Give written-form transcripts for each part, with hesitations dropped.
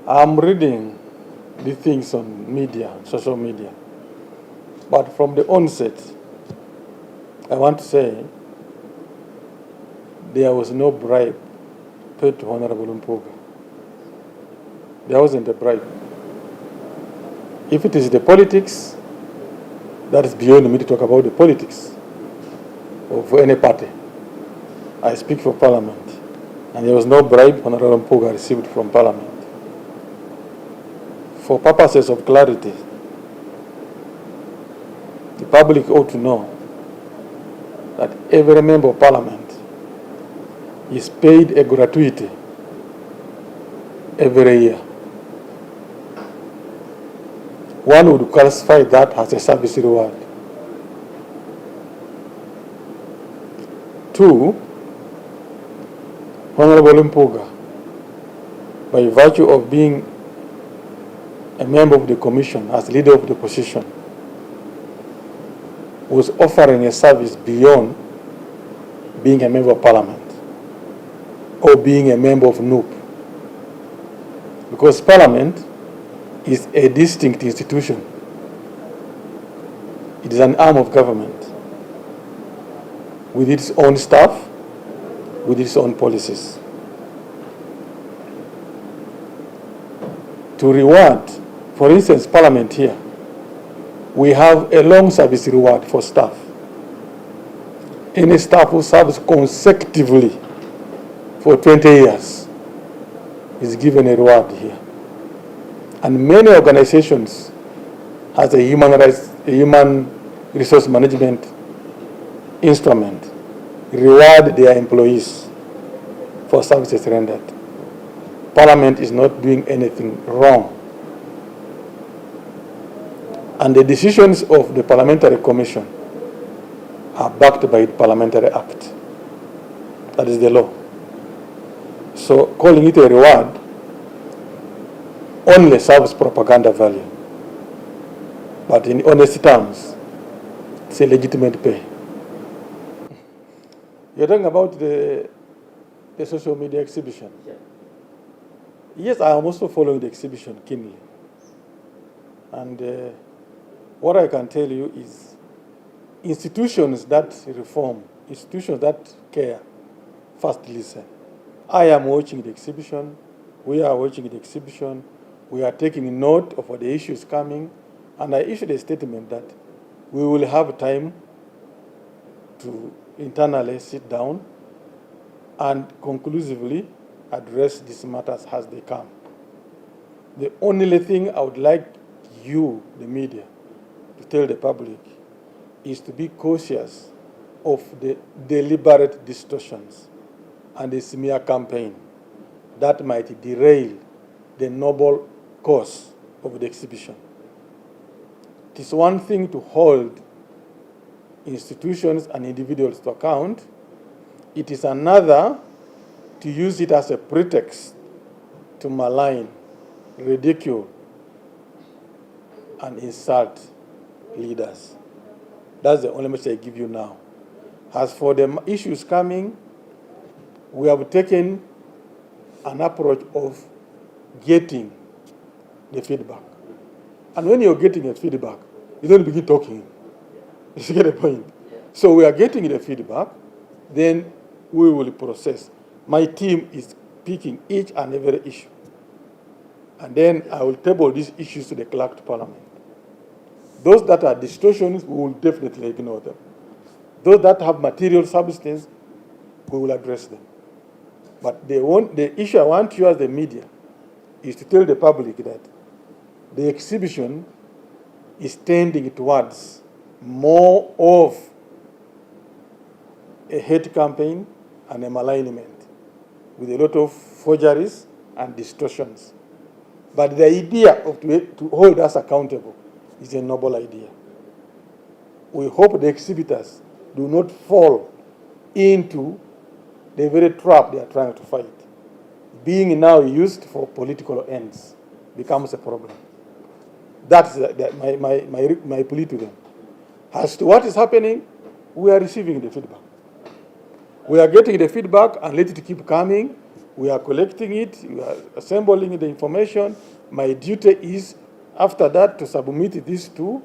I'm reading the things on media, social media. But from the onset, I want to say there was no bribe paid to Honorable Mpuuga. There wasn't a bribe. If it is the politics, that is beyond me to talk about the politics of any party. I speak for Parliament. And there was no bribe Honorable Mpuuga received from Parliament. For purposes of clarity, the public ought to know that every member of Parliament is paid a gratuity every year. One would classify that as a service reward. 2, Honorable Mpuuga, by virtue of being a member of the commission as leader of the opposition, was offering a service beyond being a member of Parliament or being a member of NUP. Because Parliament is a distinct institution. It is an arm of government with its own staff, with its own policies. To reward, for instance, Parliament here, we have a long service reward for staff. Any staff who serves consecutively for 20 years is given a reward here. And many organizations has a human resource management instrument, reward their employees for services rendered. Parliament is not doing anything wrong. And the decisions of the Parliamentary Commission are backed by the Parliamentary Act. That is the law. So calling it a reward only serves propaganda value. But in honest terms, it's a legitimate pay. You're talking about the social media exhibition. Yeah. Yes, I am also following the exhibition keenly. And what I can tell you is institutions that reform, institutions that care, first listen. I am watching the exhibition. We are watching the exhibition. We are taking note of what the issues coming. And I issued a statement that we will have time to internally sit down and conclusively address these matters as they come. The only thing I would like you, the media, to tell the public is to be cautious of the deliberate distortions and the smear campaign that might derail the noble cause of the exhibition. It is one thing to hold institutions and individuals to account. It is another to use it as a pretext to malign, ridicule, and insult leaders. That's the only message I give you now. As for the issues coming, we have taken an approach of getting the feedback. And when you're getting a feedback, you don't begin talking. You get the point? So we are getting the feedback, then we will process. My team is picking each and every issue. And then I will table these issues to the clerk to Parliament. Those that are distortions, we will definitely ignore them. Those that have material substance, we will address them. But the issue I want you as the media is to tell the public that the exhibition is tending towards more of a hate campaign and a malignment with a lot of forgeries and distortions. But the idea of to hold us accountable is a noble idea. We hope the exhibitors do not fall into the very trap they are trying to fight. Being now used for political ends becomes a problem. That's my plea to them. As to what is happening, we are receiving the feedback. We are getting the feedback and let it keep coming. We are collecting it, we are assembling the information. My duty is, after that, to submit this to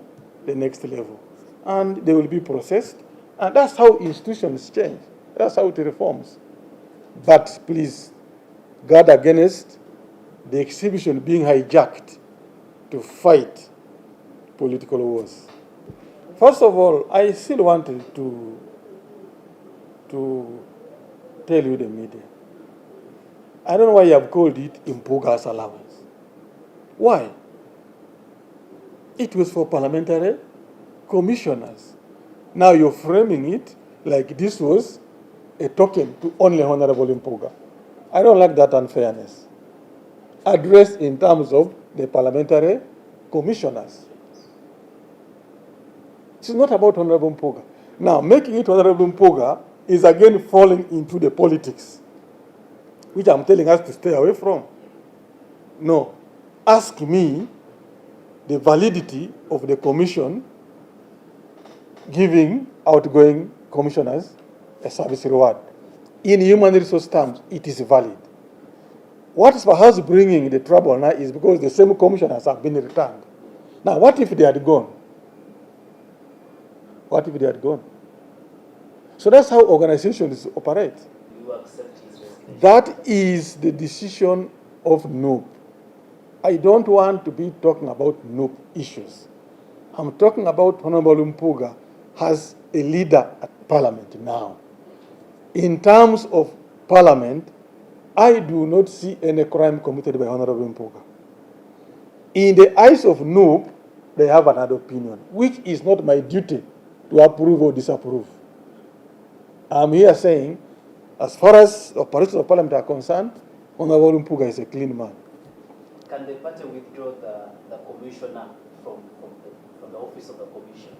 the next level. And they will be processed. And that's how institutions change. That's how it reforms. But please, guard against the exhibition being hijacked to fight political wars. First of all, I still wanted to tell you, the media, I don't know why you have called it Mpuuga's allowance. Why? It was for parliamentary commissioners. Now you're framing it like this was a token to only Honorable Mpuuga. I don't like that unfairness. Addressed in terms of the parliamentary commissioners. It's not about Honorable Mpuuga. Now, making it Honorable Mpuuga is again falling into the politics, which I'm telling us to stay away from. No. Ask me the validity of the commission giving outgoing commissioners a service reward. In human resource terms, it is valid. What is perhaps bringing the trouble now is because the same commissioners have been returned. Now, what if they had gone? What if they had gone? So that's how organizations operate. You accept his resignation? That is the decision of NUP. I don't want to be talking about NUP issues. I'm talking about Honorable Mpuuga as a leader at Parliament now. In terms of Parliament, I do not see any crime committed by Honorable Mpuuga. In the eyes of NUP, they have another opinion, which is not my duty to approve or disapprove. I'm here saying, as far as operations of Parliament are concerned, Honorable Mpuuga is a clean man. Can the party withdraw the commissioner from the office of the commission?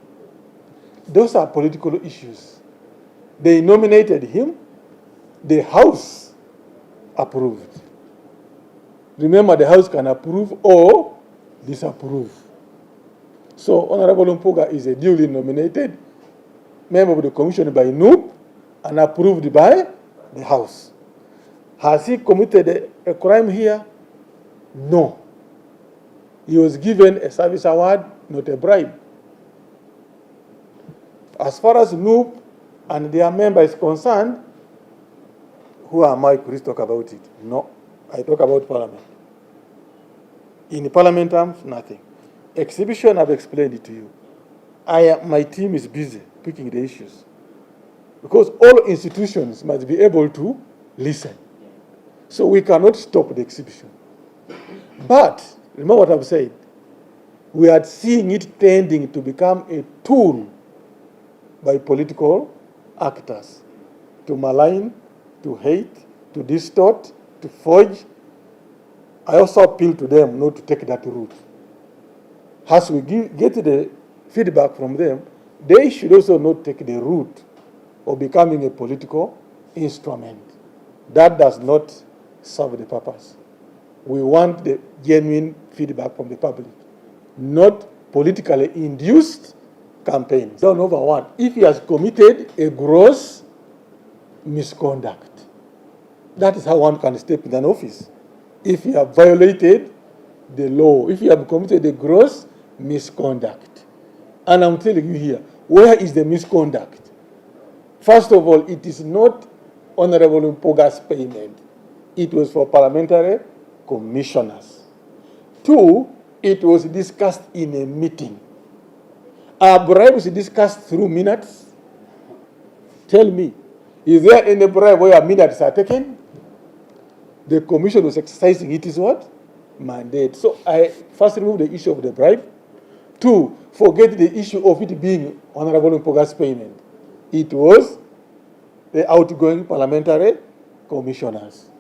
Those are political issues. They nominated him, the House approved. Remember, the House can approve or disapprove. So Honorable Mpuuga is a duly nominated member of the commission by NUP and approved by the House. Has he committed a crime here? No. He was given a service award, not a bribe. As far as NUP and their member is concerned, who am I to talk about it? No. I talk about Parliament. In Parliament terms, nothing. Exhibition, I've explained it to you. My team is busy picking the issues. Because all institutions must be able to listen. So we cannot stop the exhibition. But, remember what I've said, we are seeing it tending to become a tool by political actors to malign, to hate, to distort, to forge. I also appeal to them not to take that route. As we get the feedback from them, they should also not take the route of becoming a political instrument. That does not serve the purpose. We want the genuine feedback from the public, not politically induced campaigns. Don't number one, if he has committed a gross misconduct, that is how one can step in an office. If you have violated the law, if you have committed a gross misconduct. And I'm telling you here, where is the misconduct? First of all, it is not Honorable Mpuuga's payment. It was for parliamentary commissioners. Two, it was discussed in a meeting. Are bribes discussed through minutes? Tell me, is there any bribe where minutes are taken? The commission was exercising its what? Mandate. So I first remove the issue of the bribe. Two, forget the issue of it being Honorable Mpuuga's payment. It was the outgoing parliamentary commissioners.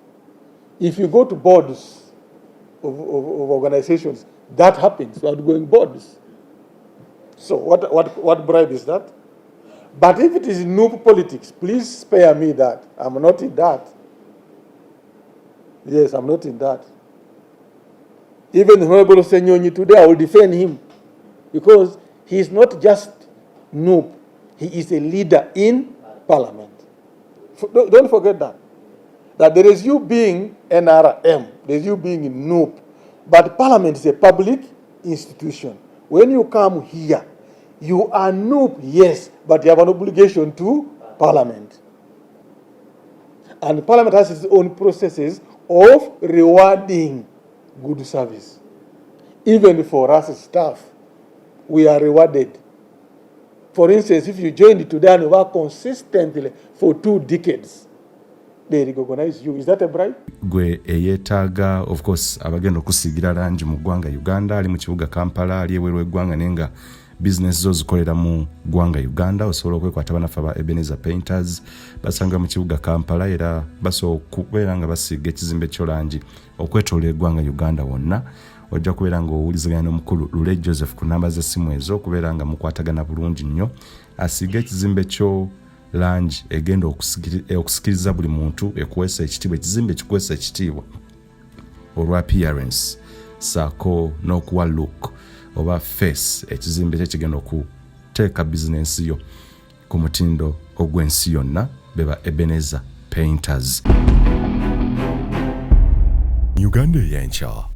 If you go to boards of organizations, that happens, outgoing boards. So what bribe is that? But if it is NUP politics, please spare me that. I'm not in that. Yes, I'm not in that. Even Honorable Senyonyi today, I will defend him because he is not just NUP. He is a leader in Parliament. Don't forget that. that there is you being NRM, there is you being NUP, but Parliament is a public institution. When you come here, you are NUP, yes, but you have an obligation to Parliament. And Parliament has its own processes of rewarding good service. Even for us staff, we are rewarded. For instance, if you join today and work consistently for 2 decades, they recognize you. Is that a bribe? Gwe eyetaaga, of course, abagenda okusigira langi mu ggwanga Uganda, ali mu kibuga Kampala, ali ebweru w'eggwanga nenga business zo zikolera mu ggwanga Uganda, osobola okwekwata bannaffe aba Ebenezer Painters, basanga mu kibuga Kampala era basobola okubeera nga basiiga ekizimbe kyo langi okwetooloola eggwanga Uganda wonna. Ojja kubeera nga owuliziganya n'omukulu Lule Joseph ku namba z'essimu ezo okubeera nga mukwatagana bulungi nnyo. Asiiga ekizimbe kyo langi egenda okusikiriza buli muntu ekuweesa ekitiibwa, ekizimbe kikuweesa ekitiibwa olwa appearance saako n'okuwa look oba face, ekizimbe kye kigenda okuteeka bizinensi yo ku mutindo ogw'ensi yonna, beba Ebenezer Painters. Uganda Eyenkya.